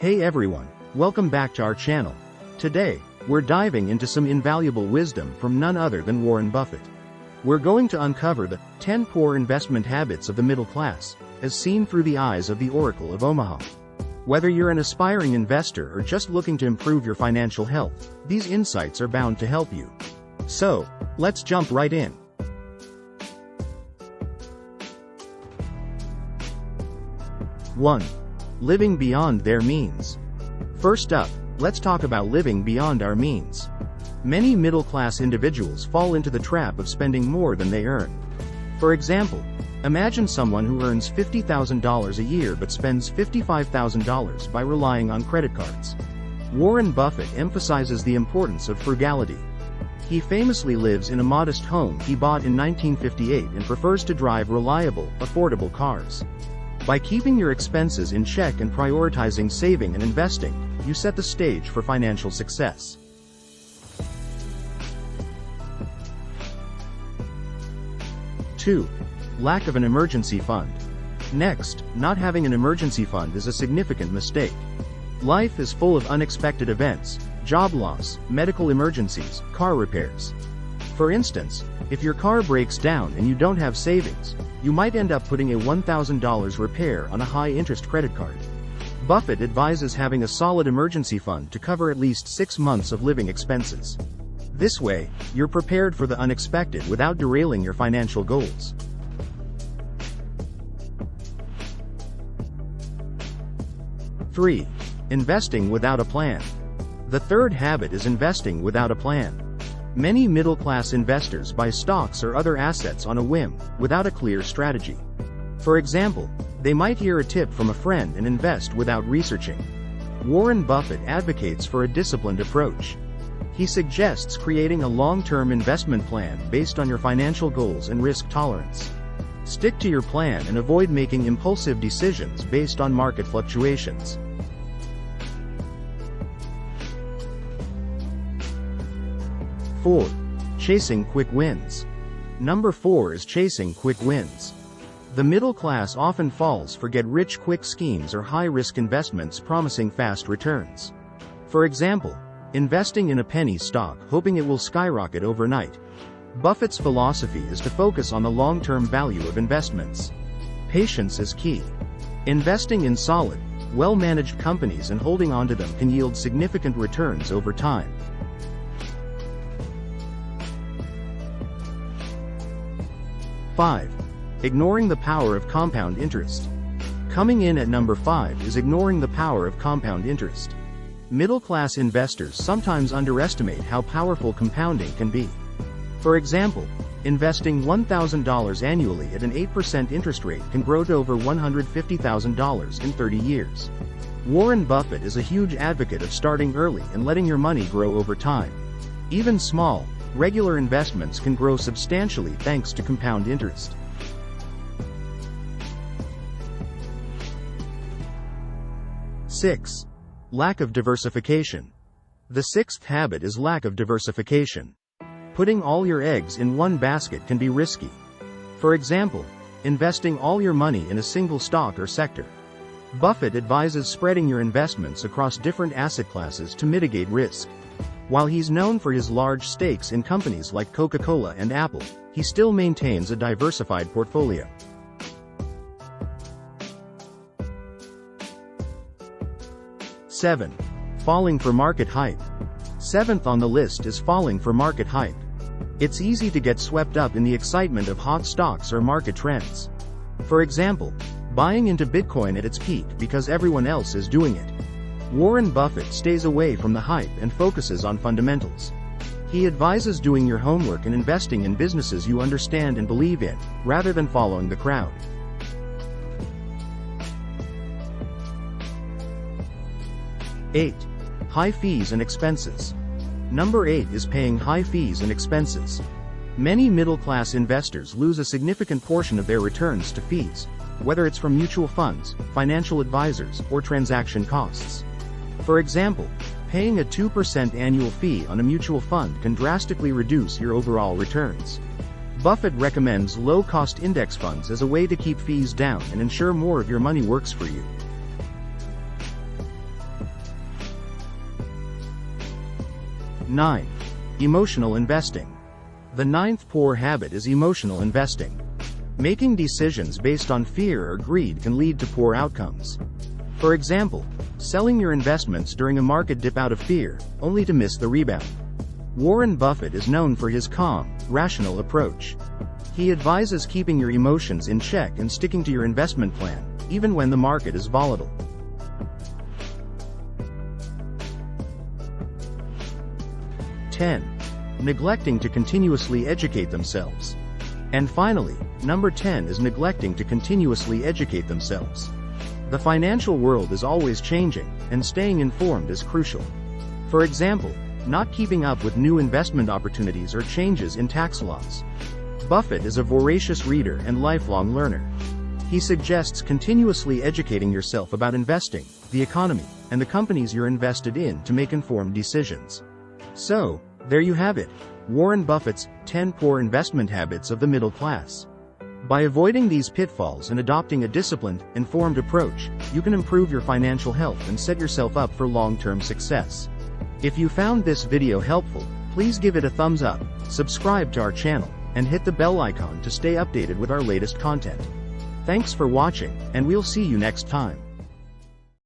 Hey everyone, welcome back to our channel. Today, we're diving into some invaluable wisdom from none other than Warren Buffett. We're going to uncover the 10 poor investment habits of the middle class, as seen through the eyes of the Oracle of Omaha. Whether you're an aspiring investor or just looking to improve your financial health, these insights are bound to help you. So, let's jump right in. 1. Living beyond their means. First up, let's talk about living beyond our means. Many middle-class individuals fall into the trap of spending more than they earn. For example, imagine someone who earns $50,000 a year but spends $55,000 by relying on credit cards. Warren Buffett emphasizes the importance of frugality. He famously lives in a modest home he bought in 1958 and prefers to drive reliable, affordable cars. By keeping your expenses in check and prioritizing saving and investing, you set the stage for financial success. 2. Lack of an emergency fund. Next, not having an emergency fund is a significant mistake. Life is full of unexpected events: job loss, medical emergencies, car repairs. For instance, if your car breaks down and you don't have savings, you might end up putting a $1,000 repair on a high-interest credit card. Buffett advises having a solid emergency fund to cover at least 6 months of living expenses. This way, you're prepared for the unexpected without derailing your financial goals. 3. Investing without a plan. The third habit is investing without a plan. Many middle-class investors buy stocks or other assets on a whim, without a clear strategy. For example, they might hear a tip from a friend and invest without researching. Warren Buffett advocates for a disciplined approach. He suggests creating a long-term investment plan based on your financial goals and risk tolerance. Stick to your plan and avoid making impulsive decisions based on market fluctuations. 4. Chasing quick wins. Number 4 is chasing quick wins. The middle class often falls for get-rich-quick schemes or high-risk investments promising fast returns. For example, investing in a penny stock hoping it will skyrocket overnight. Buffett's philosophy is to focus on the long-term value of investments. Patience is key. Investing in solid, well-managed companies and holding onto them can yield significant returns over time. 5. Ignoring the power of compound interest. Coming in at number 5 is ignoring the power of compound interest. Middle-class investors sometimes underestimate how powerful compounding can be. For example, investing $1,000 annually at an 8% interest rate can grow to over $150,000 in 30 years. Warren Buffett is a huge advocate of starting early and letting your money grow over time. Even small, regular investments can grow substantially thanks to compound interest. 6. Lack of diversification. The sixth habit is lack of diversification. Putting all your eggs in one basket can be risky. For example, investing all your money in a single stock or sector. Buffett advises spreading your investments across different asset classes to mitigate risk. While he's known for his large stakes in companies like Coca-Cola and Apple, he still maintains a diversified portfolio. 7. Falling for market hype. Seventh on the list is falling for market hype. It's easy to get swept up in the excitement of hot stocks or market trends. For example, buying into Bitcoin at its peak because everyone else is doing it. Warren Buffett stays away from the hype and focuses on fundamentals. He advises doing your homework and investing in businesses you understand and believe in, rather than following the crowd. 8. High fees and expenses. Number 8 is paying high fees and expenses. Many middle-class investors lose a significant portion of their returns to fees, whether it's from mutual funds, financial advisors, or transaction costs. For example, paying a 2% annual fee on a mutual fund can drastically reduce your overall returns. Buffett recommends low-cost index funds as a way to keep fees down and ensure more of your money works for you. 9. Emotional investing. The ninth poor habit is emotional investing. Making decisions based on fear or greed can lead to poor outcomes. For example, selling your investments during a market dip out of fear, only to miss the rebound. Warren Buffett is known for his calm, rational approach. He advises keeping your emotions in check and sticking to your investment plan, even when the market is volatile. 10. Neglecting to continuously educate themselves. And finally, number 10 is neglecting to continuously educate themselves. The financial world is always changing, and staying informed is crucial. For example, not keeping up with new investment opportunities or changes in tax laws. Buffett is a voracious reader and lifelong learner. He suggests continuously educating yourself about investing, the economy, and the companies you're invested in to make informed decisions. So, there you have it, Warren Buffett's 10 poor investment habits of the middle class. By avoiding these pitfalls and adopting a disciplined, informed approach, you can improve your financial health and set yourself up for long-term success. If you found this video helpful, please give it a thumbs up, subscribe to our channel, and hit the bell icon to stay updated with our latest content. Thanks for watching, and we'll see you next time.